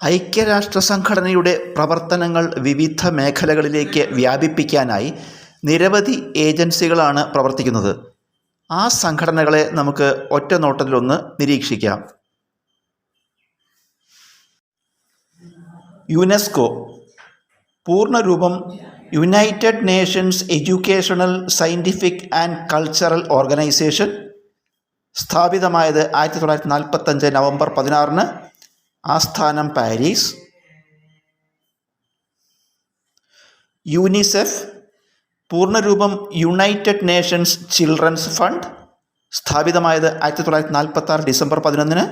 ഐക്യരാഷ്ട്ര സംഘടനയുടെ പ്രവർത്തനങ്ങൾ വിവിധ മേഖലകളിലേക്ക് വ്യാപിപ്പിക്കാനായി നിരവധി ഏജൻസികളാണ് പ്രവർത്തിക്കുന്നത്. ആ സംഘടനകളെ നമുക്ക് ഒറ്റ നോട്ടത്തിലൊന്ന് നിരീക്ഷിക്കാം. യുനെസ്കോ, പൂർണ്ണരൂപം united nations educational, scientific and cultural organisation. സ്ഥാപിതമായത് 1945 നവംബർ 16. ആസ്ഥാനം പാരീസ്. യൂനിസെഫ്, പൂർണ്ണരൂപം യുണൈറ്റഡ് നേഷൻസ് ചിൽഡ്രൻസ് ഫണ്ട്. സ്ഥാപിതമായത് 1946 ഡിസംബർ 11.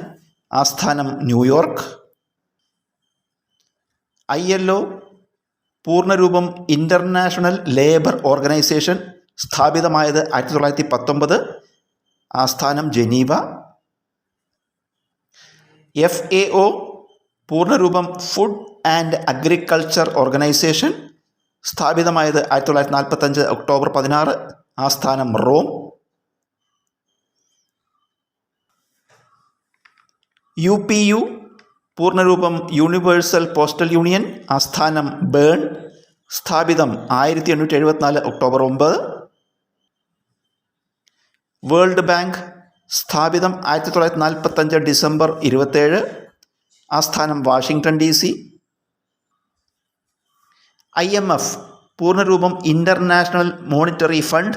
ആസ്ഥാനം ന്യൂയോർക്ക്. ILO, പൂർണ്ണരൂപം ഇൻ്റർനാഷണൽ ലേബർ ഓർഗനൈസേഷൻ. സ്ഥാപിതമായത് 1919. ആസ്ഥാനം ജനീവ. FAO, പൂർണ്ണരൂപം ഫുഡ് ആൻഡ് അഗ്രികൾച്ചർ ഓർഗനൈസേഷൻ. സ്ഥാപിതമായത് 1945 ഒക്ടോബർ 16. ആസ്ഥാനം റോം. UPU, പൂർണ്ണരൂപം യൂണിവേഴ്സൽ പോസ്റ്റൽ യൂണിയൻ. ആസ്ഥാനം ബേൺ. സ്ഥാപിതം 1874 ഒക്ടോബർ 9. World bank. സ്ഥാപിതം 1945 ഡിസംബർ 27. ആസ്ഥാനം വാഷിംഗ്ടൺ DC. IMF, പൂർണ്ണരൂപം ഇൻ്റർനാഷണൽ മോണിറ്ററി ഫണ്ട്.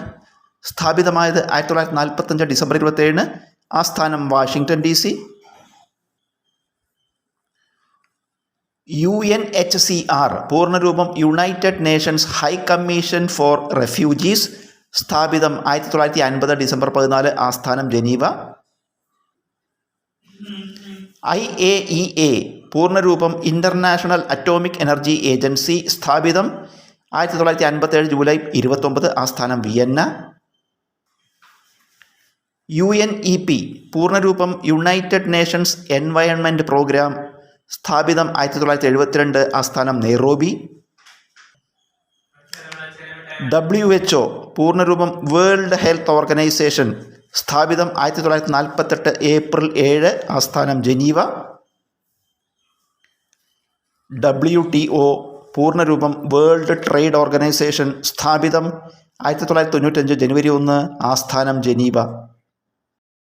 സ്ഥാപിതമായത് 1945 ഡിസംബർ 27. ആസ്ഥാനം വാഷിംഗ്ടൺ DC. UNHCR, പൂർണ്ണരൂപം united nations high commission for refugees. സ്ഥാപിതം 1950 ഡിസംബർ 14. ആസ്ഥാനം ജനീവ. IAEA, പൂർണ്ണരൂപം ഇൻ്റർനാഷണൽ അറ്റോമിക് എനർജി ഏജൻസി. സ്ഥാപിതം 1957 ജൂലൈ 29. ആസ്ഥാനം വിയന്ന. UNEP, പൂർണ്ണരൂപം യുണൈറ്റഡ് നേഷൻസ് എൻവയൺമെൻറ്റ് പ്രോഗ്രാം. സ്ഥാപിതം 1972. ആസ്ഥാനം നെയ്റോബി. WHO, പൂർണ്ണരൂപം വേൾഡ് ഹെൽത്ത് ഓർഗനൈസേഷൻ. സ്ഥാപിതം 1948 ഏപ്രിൽ 7. ആസ്ഥാനം ജനീവ. WTO, പൂർണ്ണരൂപം വേൾഡ് ട്രേഡ് ഓർഗനൈസേഷൻ. സ്ഥാപിതം 1995 ജനുവരി 1. ആസ്ഥാനം ജനീവ.